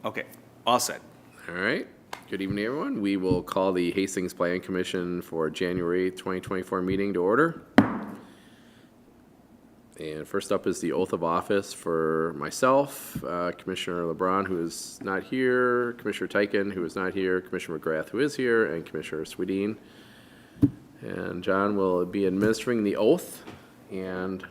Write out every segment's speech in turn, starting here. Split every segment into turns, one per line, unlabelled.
Okay, all set.
All right. Good evening, everyone. We will call the Hastings Planning Commission for January 2024 meeting to order. And first up is the oath of office for myself, Commissioner LeBron, who is not here, Commissioner Tyken, who is not here, Commissioner McGrath, who is here, and Commissioner Swedien. And John will be administering the oath, and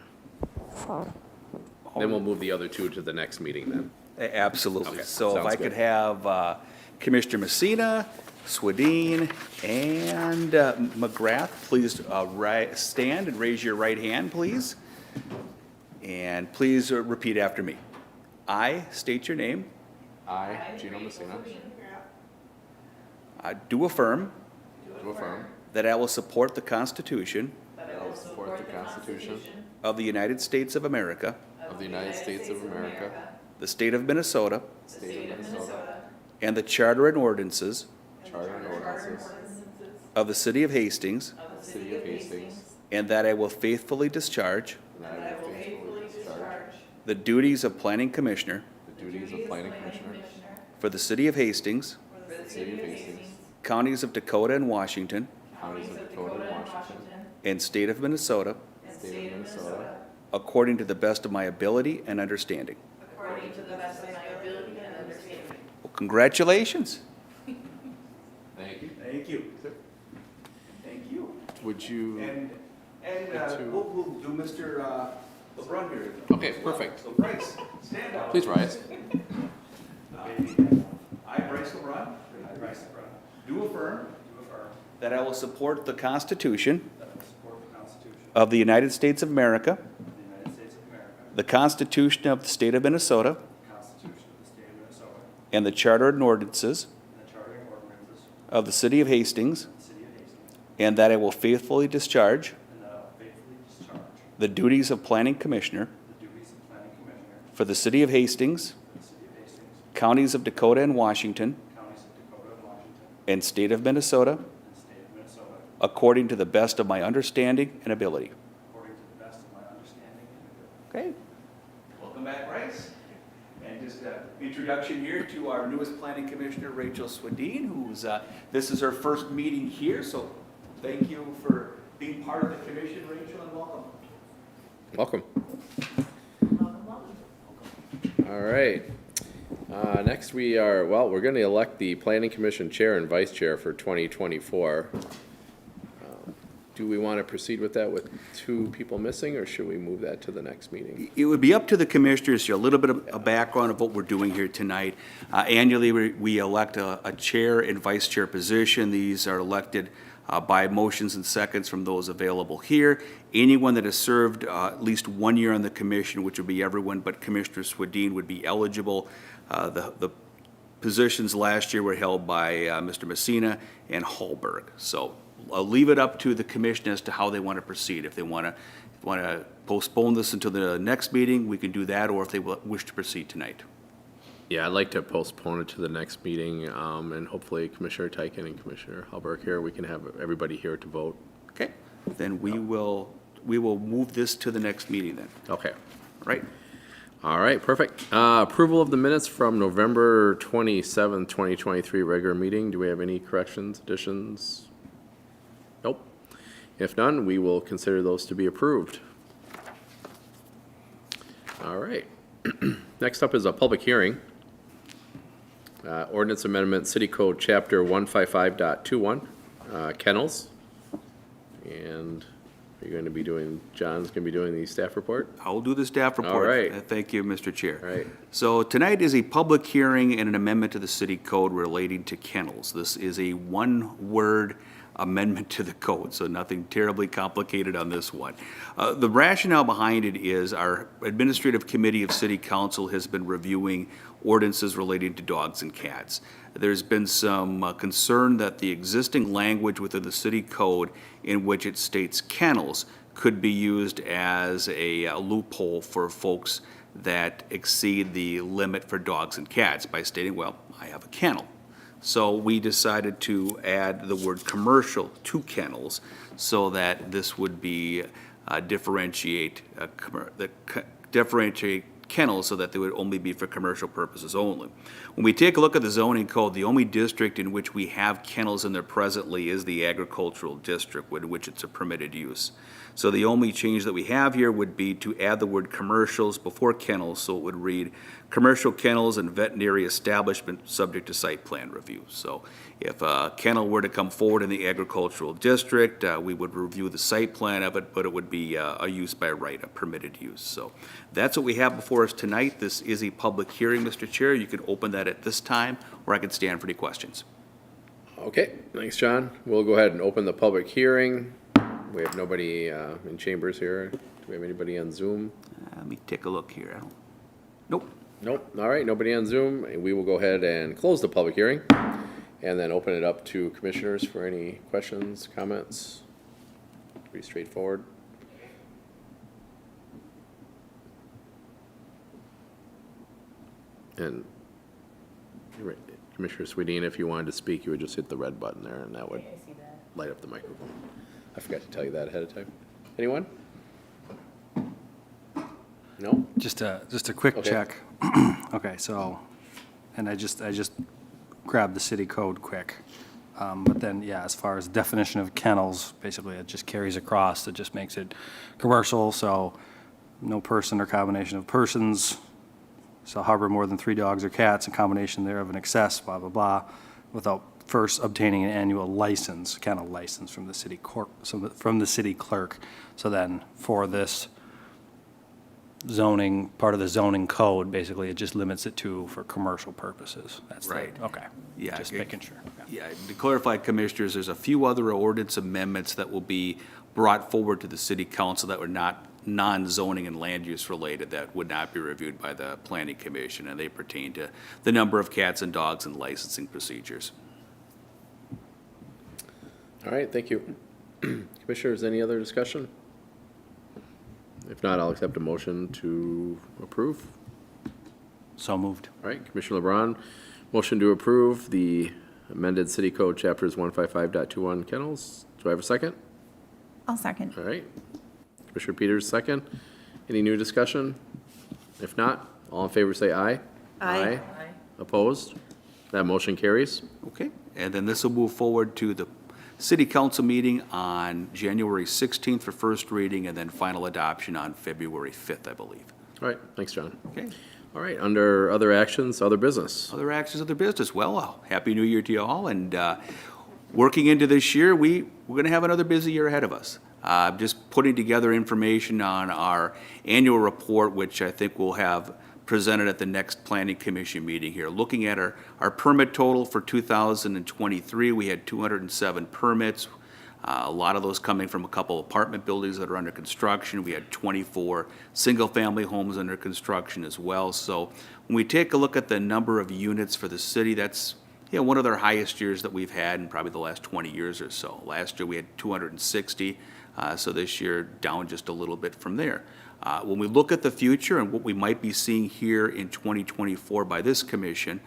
then we'll move the other two to the next meeting then.
Absolutely.
Okay,
So if
sounds
I could
good.
have Commissioner Messina, Swedien, and McGrath, please stand and raise your right hand, please. And please repeat after me. I state your name.
I, Gino Messina,
I do affirm
do affirm
that I will support the Constitution
that I will support the Constitution
of the United States of America,
of the United States of America,
the state of Minnesota,
State of Minnesota,
and the charter and ordinances
Charter and ordinances
of the city of Hastings,
of the City of Hastings,
and that I will faithfully discharge
and that I will faithfully discharge
the duties of Planning Commissioner
the duties of Planning Commissioner
for the city of Hastings,
for the City of Hastings,
counties of Dakota and Washington,
counties of Dakota and Washington,
and state of Minnesota,
State of Minnesota,
according to the best of my ability and understanding.
according to the best of my ability and understanding.
Well, congratulations.
Thank you.
Thank you. Thank you.
Would you,
And
to-
we'll do Mr. LeBron here.
Okay, perfect.
So Bryce, stand up.
please rise.
I, Bryce LeBron. Do affirm. That I will support the Constitution
That I will support the Constitution
of the United States of America,
of the United States of America,
the Constitution of the state of Minnesota,
the Constitution of the State of Minnesota,
and the charter and ordinances
and the Charter and ordinances
of the city of Hastings,
of the City of Hastings,
and that I will faithfully discharge
and that I will faithfully discharge
the duties of Planning Commissioner
the duties of Planning Commissioner
for the city of Hastings,
for the City of Hastings,
counties of Dakota and Washington,
counties of Dakota and Washington,
and state of Minnesota,
and State of Minnesota,
according to the best of my understanding and ability.
according to the best of my understanding and ability.
Okay. Welcome back, Bryce. And just an introduction here to our newest planning commissioner, Rachel Swedien, who's, this is her first meeting here, so thank you for being part of the commission, Rachel, and welcome.
Welcome.
Welcome, welcome.
All right. Next we're going to elect the Planning Commission Chair and Vice Chair for 2024. Do we want to proceed with that with two people missing, or should we move that to the next meeting?
It would be up to the commissioners, a little bit of a background of what we're doing here tonight. Annually, we elect a chair and vice chair position. These are elected by motions and seconds from those available here. Anyone that has served at least 1 year on the commission, which would be everyone but Commissioner Swedien, would be eligible. The positions last year were held by Mr. Messina and Hallberg. So I'll leave it up to the commission as to how they want to proceed. If they want to postpone this until the next meeting, we can do that, or if they wish to proceed tonight.
Yeah, I'd like to postpone it to the next meeting, and hopefully Commissioner Tyken and Commissioner Hallberg here, we can have everybody here to vote.
Okay, then we will move this to the next meeting then,
Okay.
right?
All right, perfect. Approval of the minutes from November 27th, 2023 regular meeting. Do we have any corrections, additions? Nope. If none, we will consider those to be approved. All right. Next up is a public hearing. Ordinance Amendment, City Code, Chapter 155.21, kennels. And are you going to be doing, John's going to be doing the staff report?
I'll do the staff report.
All right.
Thank you, Mr. Chair.
All right.
So tonight is a public hearing and an amendment to the city code relating to kennels. This is a one-word amendment to the code, so nothing terribly complicated on this one. The rationale behind it is our administrative committee of city council has been reviewing ordinances relating to dogs and cats. There's been some concern that the existing language within the city code in which it states kennels could be used as a loophole for folks that exceed the limit for dogs and cats by stating, well, I have a kennel. So we decided to add the word commercial to kennels so differentiate kennels so that they would only be for commercial purposes only. When we take a look at the zoning code, the only district in which we have kennels in there presently is the agricultural district, in which it's a permitted use. So the only change that we have here would be to add the word commercials before kennels, so it would read, commercial kennels and veterinary establishment subject to site plan review. So if a kennel were to come forward in the agricultural district, we would review the site plan of it, but it would be a use by right, a permitted use. So that's what we have before us tonight. This is a public hearing, Mr. Chair. You can open that at this time, or I can stand for any questions.
Okay, thanks, John. We'll go ahead and open the public hearing. We have nobody in chambers here. Do we have anybody on Zoom?
Let me take a look here. Nope.
Nope. All right, nobody on Zoom. We will go ahead and close the public hearing and then open it up to commissioners for any questions, comments. Pretty straightforward. And you're right, Commissioner Swedien, if you wanted to speak, you would just hit the red button there and that would light up the microphone. I forgot to tell you that ahead of time. Anyone? No?
Just a quick
Okay.
check. Okay, so, and I just grabbed the city code quick. But then, yeah, as far as definition of kennels, basically it just carries across. It just makes it commercial, so no person or combination of persons shall harbor more than 3 dogs or cats, in combination thereof in excess, blah, blah, blah, without first obtaining an annual license, kennel license from the city clerk. So then, for this zoning, part of the zoning code, basically, it just limits it to for commercial purposes. That's
Right.
Okay.
Yeah,
Just
it-
making sure. Okay.
Yeah, to clarify, Commissioners, there's a few other ordinance amendments that will be brought forward to the city council that were not non-zoning and land use related, that would not be reviewed by the planning commission, and they pertain to the number of cats and dogs and licensing procedures.
All right, thank you. Commissioners, any other discussion? If not, I'll accept a motion to approve.
So moved.
All right, Commissioner LeBron, motion to approve the amended city code chapters 155.21 kennels. Do I have a second?
I'll second.
All right. Commissioner Peters, second. Any new discussion? If not, all in favor say aye.
Aye.
Opposed? That motion carries.
Okay, and then this will move forward to the city council meeting on January 16th for first reading, and then final adoption on February 5th, I believe.
All right, thanks, John.
Okay,
All right, under other actions, other business.
other actions of the business. Well, Happy New Year to you all, and working into this year, we're going to have another busy year ahead of us. Just putting together information on our annual report, which I think we'll have presented at the next planning commission meeting here. Looking at our permit total for 2023, we had 207 permits. A lot of those coming from a couple apartment buildings that are under construction. We had 24 single-family homes under construction as well. So when we take a look at the number of units for the city, that's one of their highest years that we've had in probably the last 20 years or so. Last year we had 260, so this year down just a little bit from there. When we look at the future and what we might be seeing here in 2024 by this commission,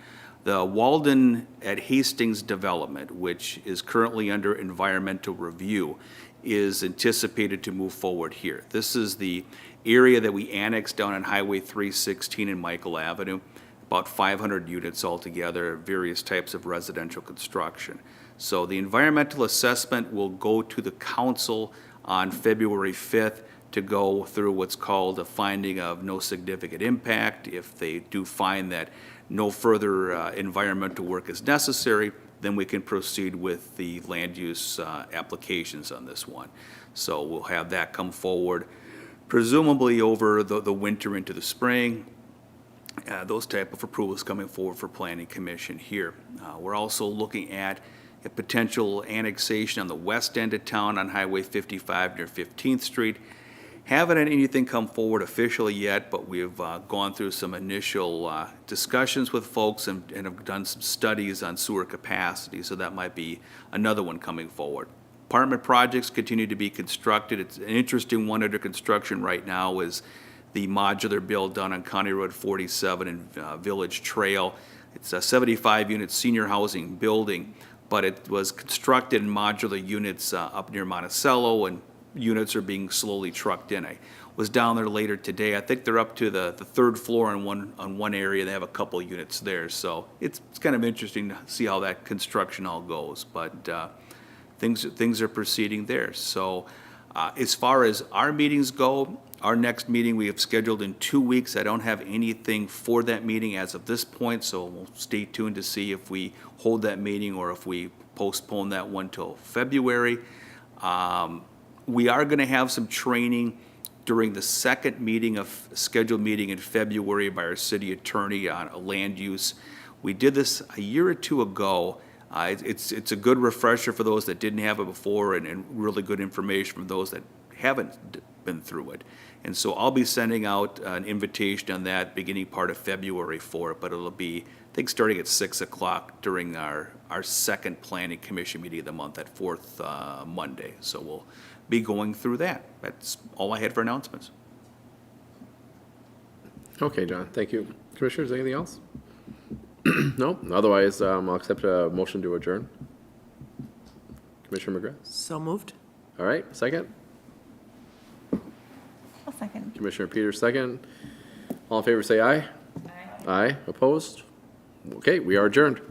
the Walden at Hastings development, which is currently under environmental review, is anticipated to move forward here. This is the area that we annexed down on Highway 316 and Michael Avenue, about 500 units altogether, various types of residential construction. So the environmental assessment will go to the council on February 5th to go through what's called a finding of no significant impact. If they do find that no further environmental work is necessary, then we can proceed with the land use applications on this one. So we'll have that come forward, presumably over the winter into the spring. Those type of approvals coming forward for planning commission here. We're also looking at a potential annexation on the west end of town on Highway 55 near 15th Street. Haven't had anything come forward officially yet, but we've gone through some initial discussions with folks and have done some studies on sewer capacity, so that might be another one coming forward. Apartment projects continue to be constructed. It's an interesting one under construction right now is the modular build done on County Road 47 and Village Trail. It's a 75-unit senior housing building, but it was constructed in modular units up near Monticello, and units are being slowly trucked in. I was down there later today. I think they're up to the third floor on one area. They have a couple units there. So it's kind of interesting to see how that construction all goes. But things are proceeding there. So as far as our meetings go, our next meeting we have scheduled in 2 weeks. I don't have anything for that meeting as of this point, so we'll stay tuned to see if we hold that meeting or if we postpone that one till February. We are going to have some training during the second scheduled meeting in February by our city attorney on land use. We did this a year or two ago. It's a good refresher for those that didn't have it before and really good information for those that haven't been through it. And so I'll be sending out an invitation on that beginning part of February for it, but it'll be, I think, starting at 6 o'clock during our second planning commission meeting of the month, that fourth Monday. So we'll be going through that. That's all I had for announcements.
Okay, John, thank you. Commissioners, anything else? No? Otherwise, I'll accept a motion to adjourn. Commissioner McGrath?
So moved.
All right, second?
I'll second.
Commissioner Peters, second. All in favor, say aye. Aye. Aye, opposed? Okay, we are adjourned.